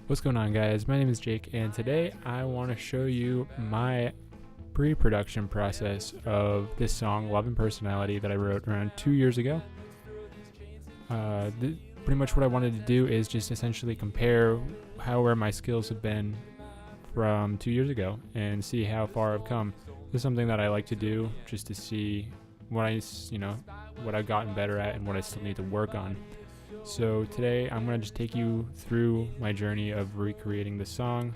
What's going on, guys? My name is Jake, and today I want to show you my pre-production process of this song, Love and Personality, that I wrote around 2 years ago. Pretty much what I wanted to do is just essentially compare where my skills have been from 2 years ago and see how far I've come. This is something that I like to do just to see what I've gotten better at and what I still need to work on. So today I'm going to just take you through my journey of recreating the song.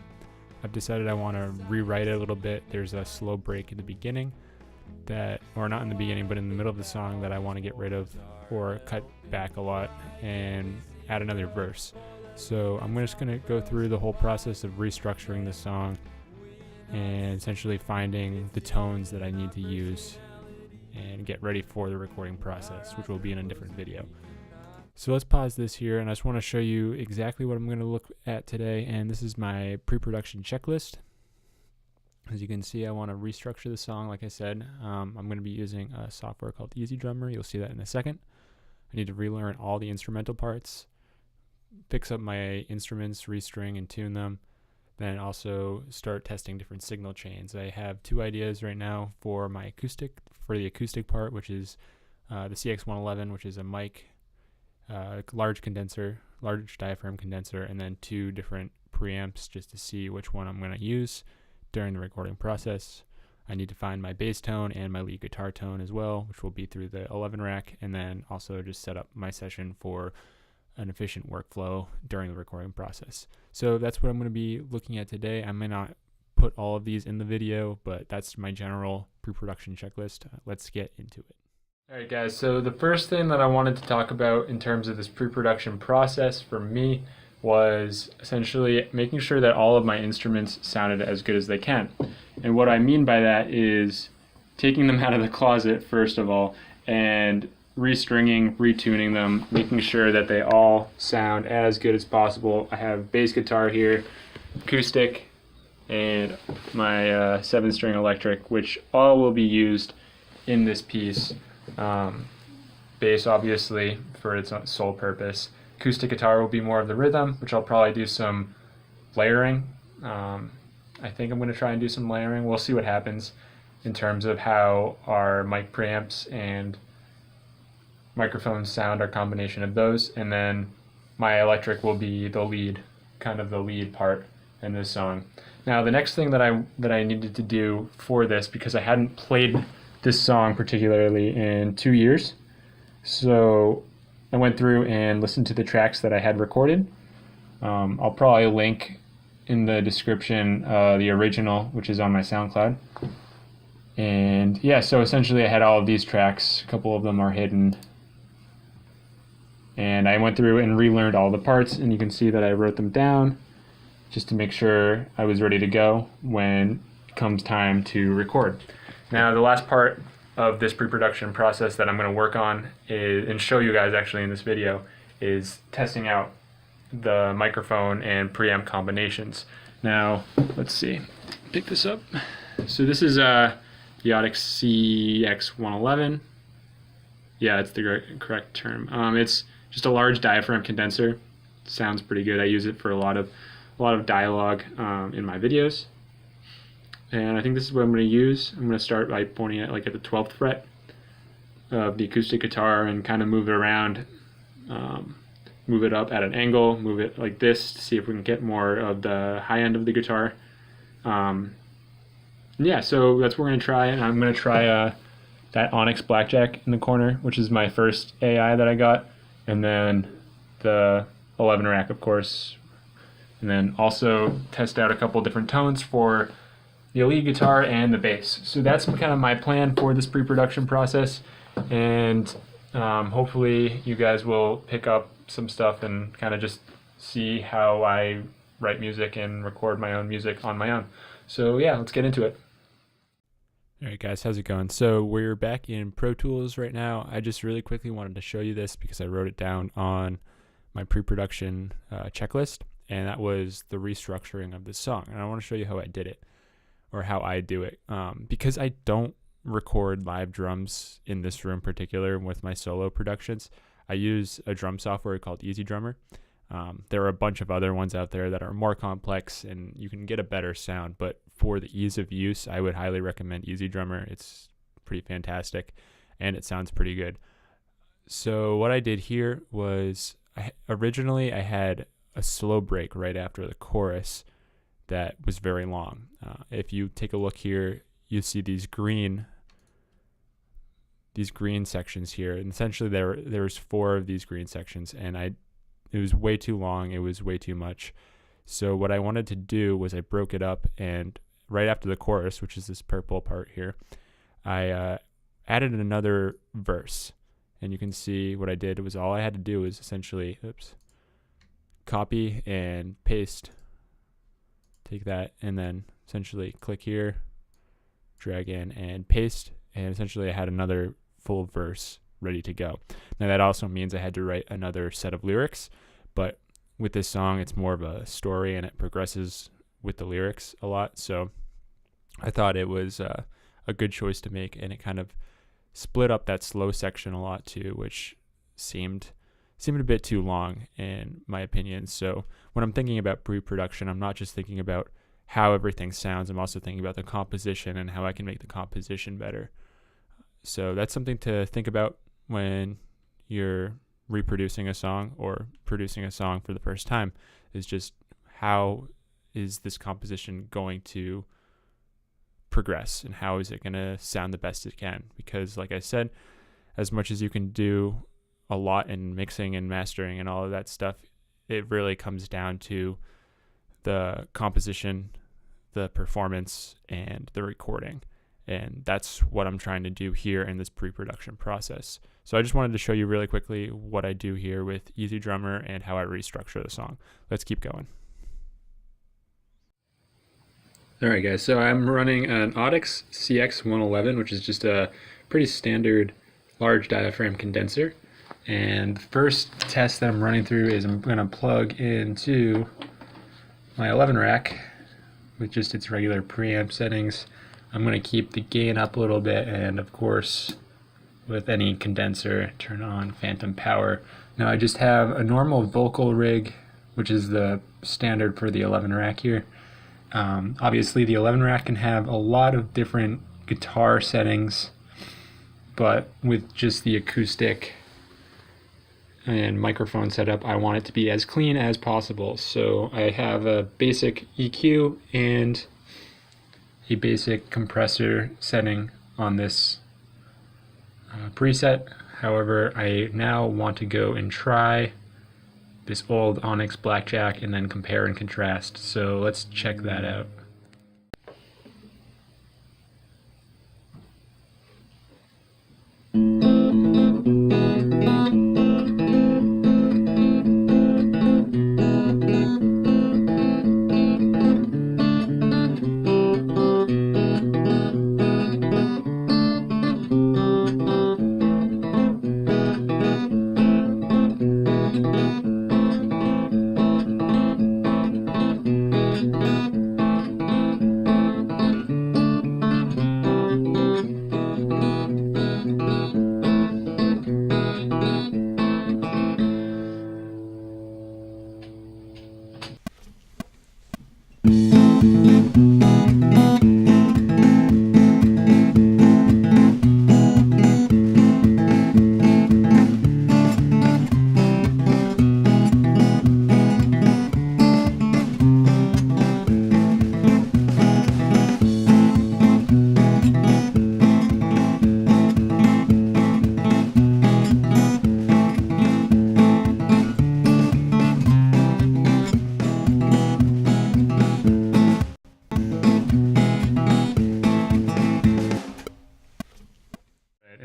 I've decided I want to rewrite it a little bit. There's a slow break in the beginning or not in the beginning, but in the middle of the song that I want to get rid of or cut back a lot and add another verse. So I'm just going to go through the whole process of restructuring the song and essentially finding the tones that I need to use and get ready for the recording process, which will be in a different video. So let's pause this here, and I just want to show you exactly what I'm going to look at today. And this is my pre-production checklist. As you can see, I want to restructure the song. Like I said, I'm going to be using a software called Easy Drummer. You'll see that in a second. I need to relearn all the instrumental parts, fix up my instruments, restring and tune them, then also start testing different signal chains. I have two ideas right now for the acoustic part, which is the CX111, which is a mic, large diaphragm condenser, and then two different preamps just to see which one I'm going to use during the recording process. I need to find my bass tone and my lead guitar tone as well, which will be through the 11 rack, and then also just set up my session for an efficient workflow during the recording process. So that's what I'm going to be looking at today. I may not put all of these in the video, but that's my general pre-production checklist. Let's get into it. Alright guys, so the first thing that I wanted to talk about in terms of this pre-production process for me was essentially making sure that all of my instruments sounded as good as they can. And what I mean by that is taking them out of the closet first of all and restringing, retuning them, making sure that they all sound as good as possible. I have bass guitar here, acoustic, and my 7-string electric, which all will be used in this piece. Bass obviously for its sole purpose. Acoustic guitar will be more of the rhythm, which I'll probably do some layering. I think I'm going to try and do some layering. We'll see what happens in terms of how our mic preamps and microphones sound, our combination of those, and then my electric will be the lead part in this song. Now the next thing that I needed to do for this, because I hadn't played this song particularly in 2 years, so I went through and listened to the tracks that I had recorded. I'll probably link in the description the original, which is on my SoundCloud. And yeah, so essentially I had all of these tracks. A couple of them are hidden. And I went through and relearned all the parts, and you can see that I wrote them down just to make sure I was ready to go when it comes time to record. Now the last part of this pre-production process that I'm going to work on and show you guys actually in this video is testing out the microphone and preamp combinations. Now let's see, pick this up. So this is the Audix CX111. Yeah, that's the correct term. It's just a large diaphragm condenser. Sounds pretty good. I use it for a lot of dialogue in my videos. And I think this is what I'm going to use. I'm going to start by pointing at at the 12th fret of the acoustic guitar and kind of move it around, move it up at an angle, move it like this to see if we can get more of the high end of the guitar. Yeah, so that's what we're going to try. And I'm going to try that Onyx Blackjack in the corner, which is my first AI that I got, and then the 11 rack, of course, and then also test out a couple different tones for the lead guitar and the bass. So that's kind of my plan for this pre-production process, and hopefully you guys will pick up some stuff and kind of just see how I write music and record my own music on my own. So yeah, let's get into it. Alright guys, how's it going? So we're back in Pro Tools right now. I just really quickly wanted to show you this because I wrote it down on my pre-production checklist, and that was the restructuring of this song. And I want to show you how I did it, or how I do it, because I don't record live drums in this room particular with my solo productions. I use a drum software called Easy Drummer. There are a bunch of other ones out there that are more complex and you can get a better sound, but for the ease of use, I would highly recommend EZdrummer. It's pretty fantastic and it sounds pretty good. So what I did here was originally I had a slow break right after the chorus that was very long. If you take a look here, you see these green sections here, and essentially there's 4 of these green sections, and it was way too long. It was way too much. So what I wanted to do was I broke it up, and right after the chorus, which is this purple part here, I added another verse. And you can see what I did was all I had to do was essentially, copy and paste. Take that and then essentially click here, drag in and paste, and essentially I had another full verse ready to go. Now that also means I had to write another set of lyrics, but with this song it's more of a story and it progresses with the lyrics a lot, so I thought it was a good choice to make, and it kind of split up that slow section a lot too, which seemed a bit too long in my opinion. So when I'm thinking about pre-production, I'm not just thinking about how everything sounds, I'm also thinking about the composition and how I can make the composition better. So that's something to think about when you're reproducing a song or producing a song for the first time, is just how is this composition going to progress and how is it going to sound the best it can. Because like I said, as much as you can do a lot in mixing and mastering and all of that stuff, it really comes down to the composition, the performance, and the recording. And that's what I'm trying to do here in this pre-production process. So I just wanted to show you really quickly what I do here with EZdrummer and how I restructure the song. Let's keep going. Alright guys, so I'm running an Audix CX111, which is just a pretty standard large diaphragm condenser. And the first test that I'm running through is I'm going to plug into my 11 rack with just its regular preamp settings. I'm going to keep the gain up a little bit, and of course with any condenser turn on phantom power. Now I just have a normal vocal rig, which is the standard for the 11 rack here. Obviously the 11 rack can have a lot of different guitar settings, but with just the acoustic and microphone setup, I want it to be as clean as possible. So I have a basic EQ and a basic compressor setting on this preset. However, I now want to go and try this old Onyx Blackjack and then compare and contrast. So let's check that out.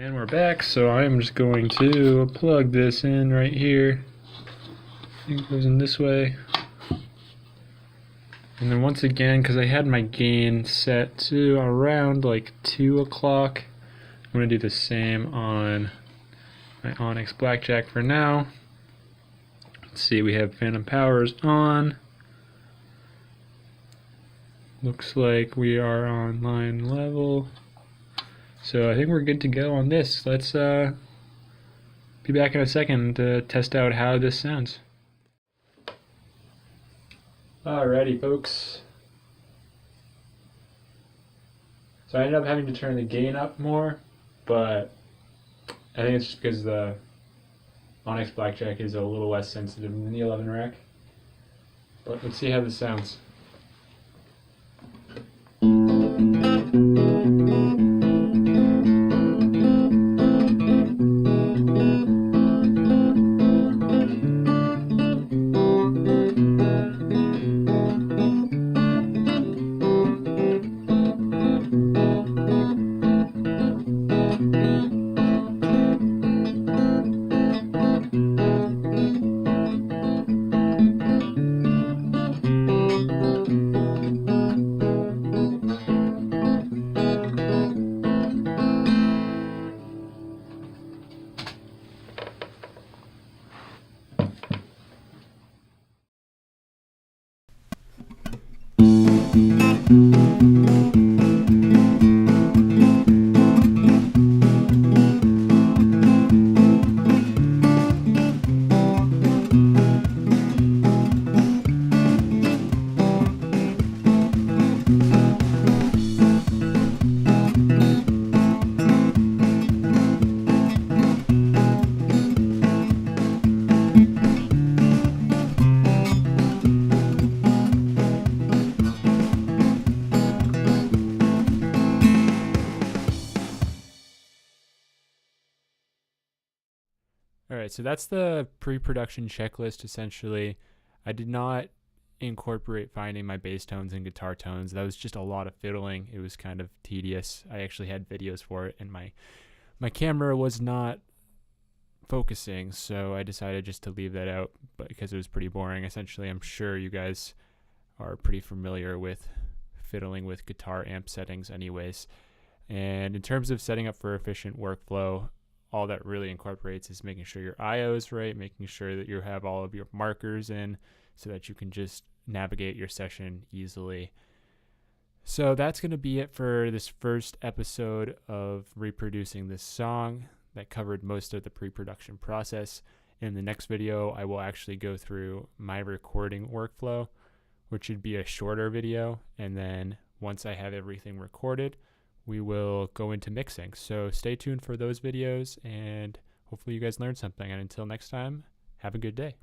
And we're back, so I'm just going to plug this in right here. I think it goes in this way. And then once again, because I had my gain set to around like 2 o'clock, I'm going to do the same on my Onyx Blackjack for now. Let's see, we have phantom powers on. Looks like we are on line level. So I think we're good to go on this. Let's be back in a second to test out how this sounds. Alrighty, folks. So I ended up having to turn the gain up more, but I think it's just because the Onyx Blackjack is a little less sensitive than the 11 rack. But let's see how this sounds. All right, so that's the pre-production checklist essentially. I did not incorporate finding my bass tones and guitar tones. That was just a lot of fiddling. It was kind of tedious. I actually had videos for it, and my camera was not focusing, so I decided just to leave that out, but because it was pretty boring. Essentially, I'm sure you guys are pretty familiar with fiddling with guitar amp settings anyways. And in terms of setting up for efficient workflow, all that really incorporates is making sure your IO is right, making sure that you have all of your markers in so that you can just navigate your session easily. So that's going to be it for this first episode of reproducing this song that covered most of the pre-production process. In the next video, I will actually go through my recording workflow, which should be a shorter video. And then once I have everything recorded, we will go into mixing. So stay tuned for those videos, and hopefully you guys learned something. And until next time, have a good day.